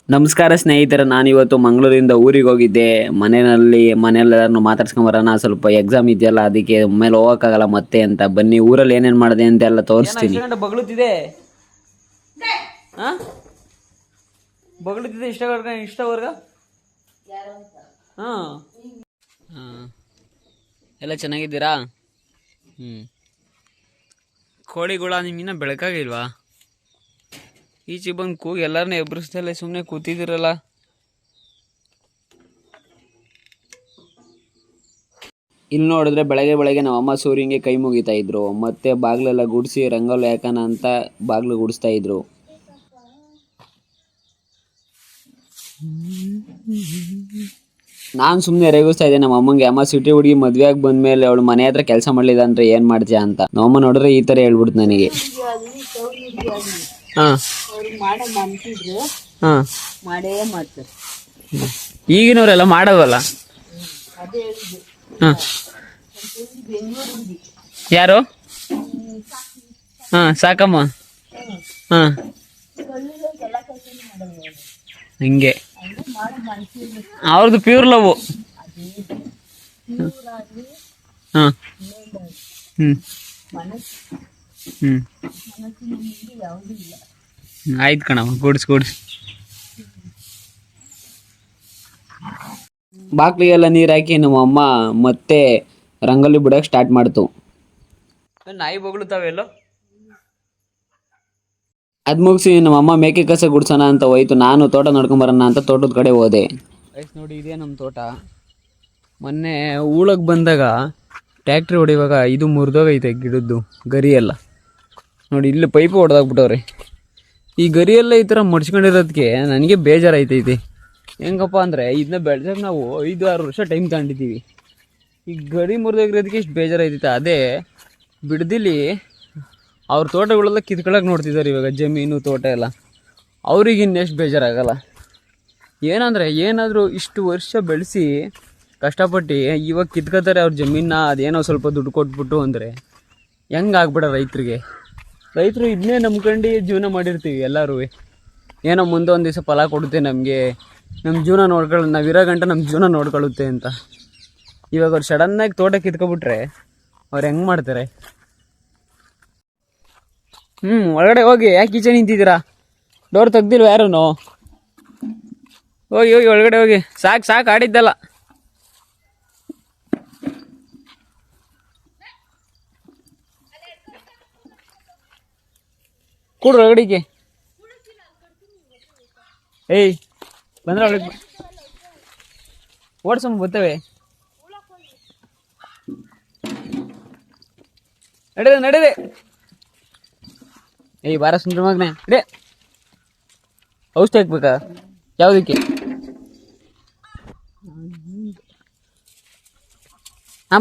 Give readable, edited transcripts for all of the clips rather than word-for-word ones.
ನಮಸ್ಕಾರ ಸ್ನೇಹಿತರೆ, ನಾನಿವತ್ತು ಮಂಗಳೂರಿಂದ ಊರಿಗೆ ಹೋಗಿದ್ದೆ. ಮನೆಯಲ್ಲೆಲ್ಲರನ್ನು ಮಾತಾಡ್ಸ್ಕೊಂಬರೋಣ, ಸ್ವಲ್ಪ ಎಕ್ಸಾಮ್ ಇದೆಯಲ್ಲ ಅದಕ್ಕೆ ಮೇಲೆ ಹೋಗೋಕ್ಕಾಗಲ್ಲ ಮತ್ತೆ ಅಂತ. ಬನ್ನಿ ಊರಲ್ಲಿ ಏನೇನು ಮಾಡಿದೆ ಅಂತ ಎಲ್ಲ ತೋರಿಸ್ತೀನಿ. ಬಗಳುತ್ತಿದೆ ಬಗಳುತ್ತಿದೆ ಇಷ್ಟವರ್ಗ ಹಾಂ ಎಲ್ಲ ಚೆನ್ನಾಗಿದ್ದೀರಾ? ಕೋಳಿಗಳ ನಿಮ್ಮಿನ್ನ ಬೆಳಕಾಗಿಲ್ವಾ? ಈಚೆ ಬಂದು ಕೂಗಿ ಎಲ್ಲರನ್ನ ಎಬ್ಬರಿಸ್ದಲ್ಲೇ ಸುಮ್ಮನೆ ಕೂತಿದ್ದೀರಲ್ಲ. ಇಲ್ಲಿ ನೋಡಿದ್ರೆ ಬೆಳಗ್ಗೆ ನಮ್ಮ ಅಮ್ಮ ಸೂರ್ಯಂಗೆ ಕೈ ಮುಗಿತಾ ಇದ್ರು. ಮತ್ತೆ ಬಾಗ್ಲೆಲ್ಲ ಗುಡಿಸಿ ರಂಗೋಲಿ ಹಾಕೋಣ ಅಂತ ಬಾಗ್ಲು ಗುಡಿಸ್ತಾ ಇದ್ರು. ನಾನು ಸುಮ್ಮನೆ ರೇಗಿಸ್ತಾ ಇದ್ದೆ ನಮ್ಮ ಅಮ್ಮಂಗೆ. ಅಮ್ಮ ಸಿಟಿ ಹುಡುಗಿ ಮದ್ವೆ ಆಗಿ ಬಂದ್ಮೇಲೆ ಅವಳು ಮನೆ ಹತ್ರ ಕೆಲಸ ಮಾಡಲಿಲ್ಲ ಅಂದ್ರೆ ಏನ್ ಮಾಡ್ತೀಯಾ ಅಂತ. ನಮ್ಮಮ್ಮ ನೋಡಿದ್ರೆ ಈ ತರ ಹೇಳ್ಬಿಡ್ತು ನನಗೆ. ಈಗಿನವರೆಲ್ಲ ಮಾಡವಲ್ಲ. ಯಾರು? ಸಾಕಮ್ಮ. ಹಿಂಗೆ ಅವ್ರದ್ದು ಪ್ಯೂರ್ ಲವ್. ಆಯ್ತು ಕಣಮ್ಮ, ಗುಡ್ಸ್ ಬಾಕ್ಲಿಗೆಲ್ಲ ನೀರು ಹಾಕಿ ನಮ್ಮ ಅಮ್ಮ ಮತ್ತೆ ರಂಗೋಲಿ ಬಿಡೋಕೆ ಸ್ಟಾರ್ಟ್ ಮಾಡ್ತು. ನಾಯಿ ಬೊಗಳುತ್ತಾವೆಲ್ಲೋ. ಅದ್ ಮುಗಿಸಿ ನಮ್ಮ ಅಮ್ಮ ಮೇಕೆ ಕಸ ಗುಡ್ಸೋಣ ಅಂತ ಹೋಯ್ತು. ನಾನು ತೋಟ ನೋಡ್ಕೊಂಬರೋಣ ಅಂತ ತೋಟದ ಕಡೆ ಹೋದೆ. ನೋಡಿ, ಇದೇ ನಮ್ಮ ತೋಟ. ಮೊನ್ನೆ ಊಳಕ್ ಬಂದಾಗ ಟ್ಯಾಕ್ಟ್ರಿ ಹೊಡಿವಾಗ ಇದು ಮುರಿದೋಗೈತೆ ಗಿಡದ್ದು ಗರಿ ಎಲ್ಲ. ನೋಡಿ, ಇಲ್ಲಿ ಪೈಪ್ ಹೊಡೆದಾಕ್ಬಿಟ್ಟವ್ರೆ. ಈ ಗರಿ ಎಲ್ಲ ಈ ಥರ ಮಡ್ಚ್ಕೊಂಡಿರೋದಕ್ಕೆ ನನಗೆ ಬೇಜಾರೈತೈತಿ. ಹೆಂಗಪ್ಪ ಅಂದರೆ ಇದನ್ನ ಬೆಳೆಸೋಕೆ ನಾವು 5-6 ವರ್ಷ ಟೈಮ್ ತಗೊಂಡಿದ್ದೀವಿ. ಈ ಗರಿ ಮುರಿದೋಗಿರೋದಕ್ಕೆ ಇಷ್ಟು ಬೇಜಾರೈತೈತೆ. ಅದೇ ಬಿಡ್ದಿಲಿ ಅವ್ರ ತೋಟಗಳೆಲ್ಲ ಕಿತ್ಕೊಳಕ್ಕೆ ನೋಡ್ತಿದ್ದಾರೆ ಇವಾಗ, ಜಮೀನು ತೋಟ ಎಲ್ಲ. ಅವ್ರಿಗೆ ಇನ್ನೆಷ್ಟು ಬೇಜಾರಾಗಲ್ಲ. ಏನಂದರೆ ಏನಾದರೂ ಇಷ್ಟು ವರ್ಷ ಬೆಳೆಸಿ ಕಷ್ಟಪಟ್ಟು ಇವಾಗ ಕಿತ್ಕೋತಾರೆ ಅವ್ರ ಜಮೀನ. ಅದೇನೋ ಸ್ವಲ್ಪ ದುಡ್ಡು ಕೊಟ್ಬಿಟ್ಟು ಅಂದರೆ ಹೆಂಗಾಗ್ಬಿಡ ರೈತರಿಗೆ. ರೈತರು ಇದನ್ನೇ ನಂಬ್ಕೊಂಡು ಜೀವನ ಮಾಡಿರ್ತೀವಿ ಎಲ್ಲರೂ. ಏನೋ ಮುಂದೆ ಒಂದು ದಿವಸ ಫಲ ಕೊಡುತ್ತೆ ನಮಗೆ, ನಮ್ಮ ಜೀವನ ನಾವಿರೋ ಗಂಟೆ ನಮ್ಮ ಜೀವನ ನೋಡ್ಕೊಳ್ಳುತ್ತೆ ಅಂತ. ಇವಾಗ ಅವ್ರು ಸಡನ್ನಾಗಿ ತೋಟ ಕಿತ್ಕೊಬಿಟ್ರೆ ಅವ್ರು ಹೆಂಗೆ ಮಾಡ್ತಾರೆ? ಒಳಗಡೆ ಹೋಗಿ, ಯಾಕೆ ಈಚೆ ನಿಂತಿದ್ದೀರಾ? ಡೋರ್ ತೆಗ್ದಿಲ್ವ ಯಾರೂ? ಹೋಗಿ ಒಳಗಡೆ ಹೋಗಿ. ಸಾಕು ಆಡಿದ್ದಲ್ಲ. ಕೂಡ್ರು ಒಳಗಡೆಗೆ. ಏಯ್ ಬಂದ್ರೆ ಒಳಗೆ ಓಡ್ಸಮ್ಮ ಬರ್ತವೆ. ನಡೀದೆ. ಏಯ್ ಬಾರ ಸುಂದ್ರ ಮಗನೆ, ಇಡೇ. ಔಷಧಿ ಹಾಕ್ಬೇಕಾ? ಯಾವುದಕ್ಕೆ?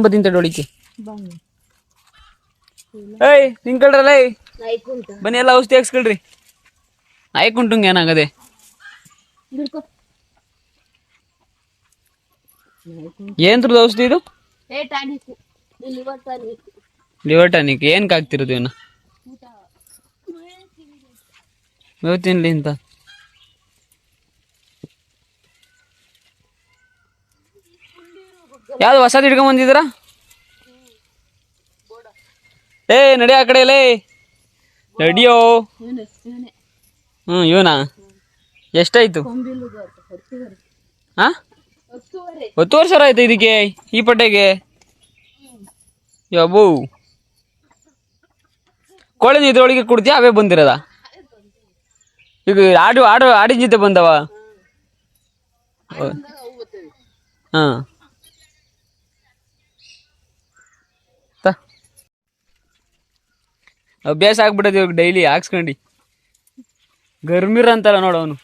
ಬತ್ತೀನಿ ಒಳಿಕೆ. ಏಯ್ ನಿಂಕಳ್ರಲ್ಲ, ಬನ್ನಿ ಎಲ್ಲ ಔಷಧಿ ಹಾಕ್ಸ್ಕೊಳ್ರಿ. ನಾಯ್ಕುಂಟುಂಗೆ ಏನಾಗದೆ? ಏನ್ರದ್ದು ಔಷಧಿ ಇದು? Liver tonic. ಏನಕ್ಕೆ ಹಾಕ್ತಿರೋದು ಇವನ್ನ? ಮೇವು ತಿನ್ಲಿ ಅಂತ. ಯಾವ್ದು ಹೊಸದು ಹಿಡ್ಕೊಂಡ್ ಬಂದಿದ್ದೀರಾ? ನಡಿ ಆ ಕಡೆ ಲೇ, ನಡಿಯೋ. ಇವನಾ? ಎಷ್ಟಾಯ್ತು? 10 ವರ್ಷ ಆಯ್ತು ಇದಕ್ಕೆ, ಈ ಪಟ್ಟೆಗೆ. ಯಾಬೂ ಕೋಳಿ ಇದ್ರೊಳಗೆ ಕೊಡ್ತೀಯ? ಅವೇ ಬಂದಿರದ? ಈಗ ಆಡಿನ ಜೊತೆ ಬಂದವ? ಅಭ್ಯಾಸ ಆಗ್ಬಿಟ್ಟದ ಇವಾಗ, ಡೈಲಿ ಹಾಕ್ಸ್ಕೊಂಡಿ. ಗರ್ಮಿರ ಅಂತಲ್ಲ ನೋಡವನು.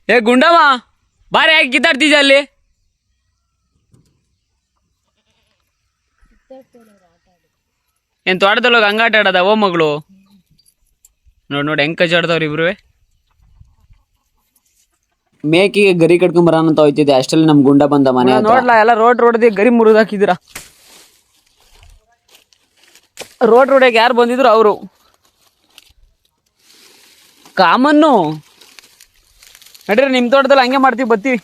ಗುಂಡಮ್ಮ ಬಾರಿ, ಯಾಕೆ ಕಿತ್ತಾಡ್ತಿದ್ಯ ಅಲ್ಲಿ? ಏನ್ ತೋಟದಲ್ಲೋಗಿ ಹಂಗಾಟ ಆಡದ? ಓ ಮಗಳು ನೋಡಿ ಹೆಂಗ್ ಕಚ್ಚಾಡ್ತಾವ್ರಿ ಇಬ್ರು. ಮೇಕಿಗೆ ಗರಿ ಕಟ್ಕೊಂಡ್ ಬರೋಣ ಅಂತ ಹೋಯ್ತಿದ್ದೆ, ಅಷ್ಟರಲ್ಲಿ ನಮ್ ಗುಂಡ ಬಂದ ಮನೆ. ನೋಡ್ಲಾ ಎಲ್ಲ ರೋಡ್ ಗರಿ ಮುರಿದು ಹಾಕಿದಿರಾ. ರೋಡ್ ಯಾರು ಬಂದಿದ್ರು ಅವರು. ಕಾಮನ್ನು ನಡ್ರಿ, ನಿಮ್ ತೋಟದಲ್ಲಿ ಹಂಗೆ ಮಾಡ್ತೀವಿ, ಬತ್ತೀವಿ.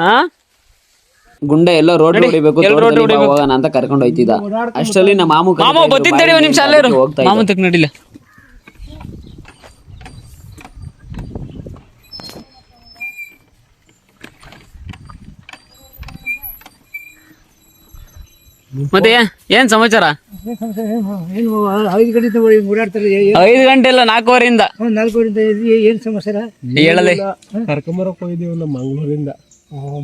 ಹಾ ಗುಂಡೆ ಎಲ್ಲೋ ರೋಡ್ ಹೊಡಿಬೇಕು, ಹೋಗೋಣ ಅಂತ ಕರ್ಕೊಂಡು ಹೋಯ್ತಿದ್ದ. ಅಷ್ಟರಲ್ಲಿ ನಮ್ಮ ಮಾಮು ಬತ್ತಿದ್ದಡಿ ಒಂದ್ ನಿಮಿಷ ಅಲ್ಲೇ ಮಾಮು ತಕ್ ನಡಿಲ್ಲ. ಮತ್ತೆ ಏನ್ ಸಮಾಚಾರ? 5 ಗಂಟೆ ಓಡಾಡ್ತಾರೆ. 5 ಗಂಟೆ ಇಲ್ಲ, 4:15 ಏನ್ ಸಮಾಚಾರ ಹೇಳಲೆ. ಕರ್ಕೊಂಬರಕ್ ಹೋಗಿದ್ದೀವಿ ನಮ್ಮ ಮಂಗಳೂರಿಂದ.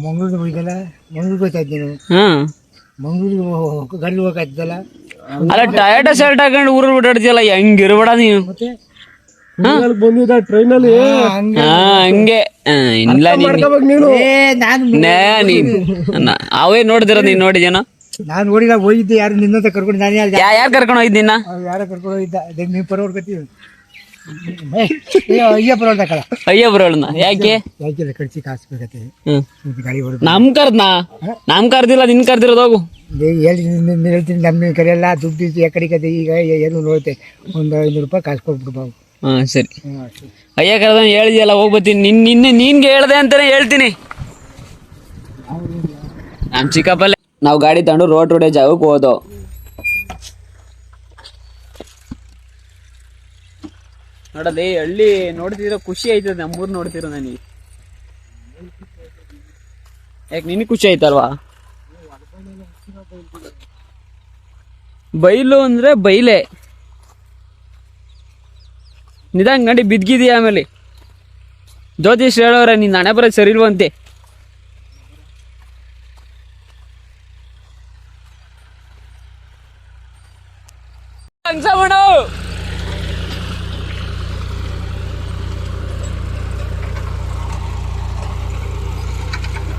ಮಂಗಳೂರಿಗೆ ಹೋಗಿದ್ದಲ್ಲ, ಮಂಗಳೂರಿಗೆ ಹೋಗ್ತಾ ಇದ್ದೀನಿ. ಮಂಗಳೂರಿಗೆ ಗಾಡಿ ಹೋಗಾಯ್ತಲ್ಲ. ಅಲ್ಲ ಟಯರ್ಡ ಶರ್ಟ್ ಹಾಕೊಂಡು ಊರಲ್ಲಿ ಓಡಾಡ್ತಿಯಲ್ಲ, ಹೆಂಗಿರ್ಬೇಡ ನೀವು. ಮತ್ತೆ ಬಂದಿದ್ದ ಟ್ರೈನಲ್ಲಿ ಹಂಗೆ ಇಲ್ಲ ಅವೇ ನೋಡಿದಿರ, ನೀನ್ ನೋಡಿದೇನೋ? ನಾನು ನೋಡಿಲ್ಲ, ಹೋಗಿದ್ದೆ. ಯಾರು ನಿನ್ನಂತ ಕರ್ಕೊಂಡು ನಾನು ಯಾರು ಕರ್ಕೊಂಡು ಹೋಗಿದ್ದ ನಿನ್ನ? ಯಾರ ಕರ್ಕೊಂಡು ಹೋಗಿದ್ದ? ನೀವು ಪರವಡ್ಕತ್ತೀವಿ. ಅಯ್ಯಪ್ಪ ನೋಡ್ದಕ್ಕಲ್ಲ, ಅಯ್ಯಬ್ರ ಯಾಕೆ ಯಾಕೆ ಕಳ್ಸಿ ಕಾಸು ಬೇಕತ್ತೆ ಗಾಡಿ ಹೊಡೆದು. ನಮ್ ಕರ್ದಿಲ್ಲ, ನಿನ್ ಕರ್ದಿರೋದು. ಹೋಗು ಹೇಳ್ತೀನಿ, ನಮ್ಮ ಕರೆಯಲ್ಲ ದುಡ್ಡು ಕಡೆ ಕತೆ. ಈಗ ಏನು ನೋಡುತ್ತೆ, ಒಂದು 500 ರೂಪಾಯಿ ಕಾಸು ಕೊಟ್ಬಿಟ್ಟು ಬಾವು. ಹಾ ಸರಿ. ಅಯ್ಯ ಕರ್ದ ಹೇಳಿದ್ಯಲ್ಲ, ಹೋಗ್ಬತ್ತೀನಿ. ನಿನ್ಗೆ ಹೇಳ್ದೆ ಅಂತಾನೆ ಹೇಳ್ತೀನಿ. ನಮ್ ಚಿಕ್ಕಪ್ಪಲ್ಲೇ ನಾವು ಗಾಡಿ ತಗೊಂಡು ರೋಡ್ ಜಾಗಕ್ಕೆ ಹೋದೋ. ನೋಡಲ್ಲಿ ಹಳ್ಳಿ ನೋಡ್ತಿರೋ ಖುಷಿ ಆಯ್ತದ, ನಮ್ಮೂರ್ ನೋಡ್ತಿರೋ ನನಗೆ. ಯಾಕೆ ನಿನಗೆ ಖುಷಿ ಆಯ್ತಲ್ವಾ? ಬೈಲು ಅಂದ್ರೆ ಬೈಲೆ. ನಿಧಾನ ಗಂಡಿ ಬಿದ್ಗಿದೀಯ. ಆಮೇಲೆ ಜ್ಯೋತಿಷ್ ಹೇಳೋರೆ ನಿನ್ನ ಹಣೆ ಬರೋದು ಸರಿ ಇಲ್ವಂತೆ.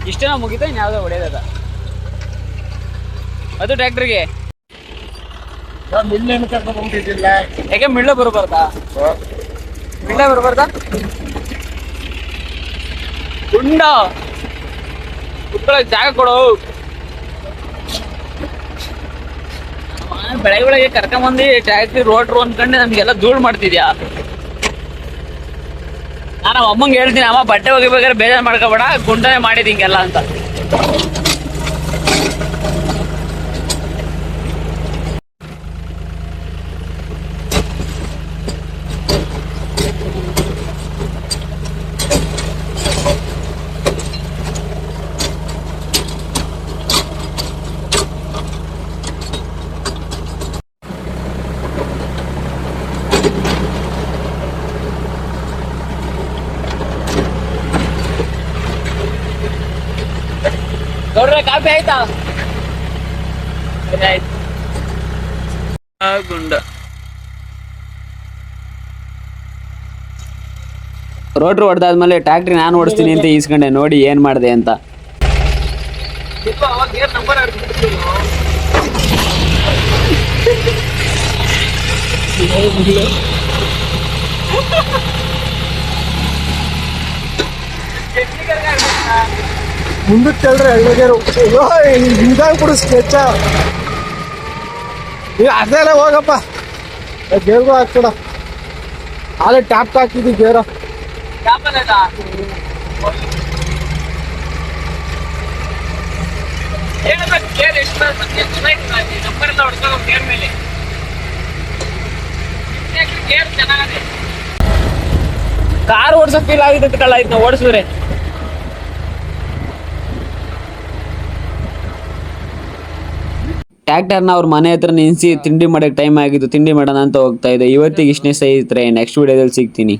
ಇಷ್ಟೇನ ಮುಗಿತ, ಇನ್ ಯಾವ್ದೋ ಹೊಡೆಯದ ಅದು ಟ್ರ್ಯಾಕ್ಟರ್ಗೆ. ಯಾಕೆ ಮಿಳ್ಳ ಬರಬಾರ್ದಾ? ಗುಂಡ ಕುತ್ಕೊಳ್ಳೋಕೆ ಜಾಗ ಕೊಡು. ಬೆಳಗ್ಗೆ ಕರ್ಕೊಂಬಂದು ಟ್ರ್ಯಾಕ್ಟರ್ ರೋಡ್ರು ಅನ್ಕೊಂಡೆ ನಮ್ಗೆಲ್ಲ ಧೂಳ್ ಮಾಡ್ತಿದ್ಯಾ. ನಾನು ಅಮ್ಮಂಗೆ ಹೇಳ್ತೀನಿ, ಅಮ್ಮ ಬಟ್ಟೆ ಒಗಿಬೇಕಾದ್ರೆ ಬೇಜಾರು ಮಾಡ್ಕೋಬೇಡ, ಗುಂಡನೆ ಮಾಡಿದ್ ಹಿಂಗೆಲ್ಲ ಅಂತ. ಗೌಡ್ರೆ ಕಾಫಿ ಆಯ್ತಾ? ಆಯ್ತು. ಗುಂಡ ರೋಟ್ರು ಹೊಡೆದಾದ್ಮೇಲೆ ಟ್ಯಾಕ್ಟ್ರಿ ನಾನು ಓಡಿಸ್ತೀನಿ ಅಂತ ಈಸ್ಕೊಂಡೆ. ನೋಡಿ ಏನ್ ಮಾಡಿದೆ ಅಂತ. ಮುಂದಕ್ಕೆ ಕೇಳ್ರಿ ಹಳ್ಳಿಗರು ನಿಧಾನ ಕೊಡು ಸ್ಕೆಚ. ನೀವು ಅರ್ಧಲ್ಲ ಹೋಗಪ್ಪ, ಗೇರ್ಗೂ ಹಾಕ್ಬಿಡ. ಆಲೇ ಟ್ಯಾಪ್ ಹಾಕಿದ್ವಿ ಗೇರ. ಕಾರ್ ಓಡ್ಸೋ ಫೀಲ್ ಆಗಿತ್ತು ಕಳ್ಳ ಆಯ್ತು ನಾವು ಓಡಿಸಿದ್ರೆ. ಟ್ರ್ಯಾಕ್ಟರ್ನ ಅವ್ರ ಮನೆ ಹತ್ರ ನಿಲ್ಸಿ ತಿಂಡಿ ಮಾಡೋಕೆ ಟೈಮ್ ಆಗಿತ್ತು. ತಿಂಡಿ ಮಾಡೋಣ ಅಂತ ಹೋಗ್ತಾ ಇದೆ. ಇವತ್ತಿಗೆ ಇಷ್ಟನೇ ಸ್ನೇಹಿತರೆ, ನೆಕ್ಸ್ಟ್ ವಿಡಿಯೋದಲ್ಲಿ ಸಿಗ್ತೀನಿ.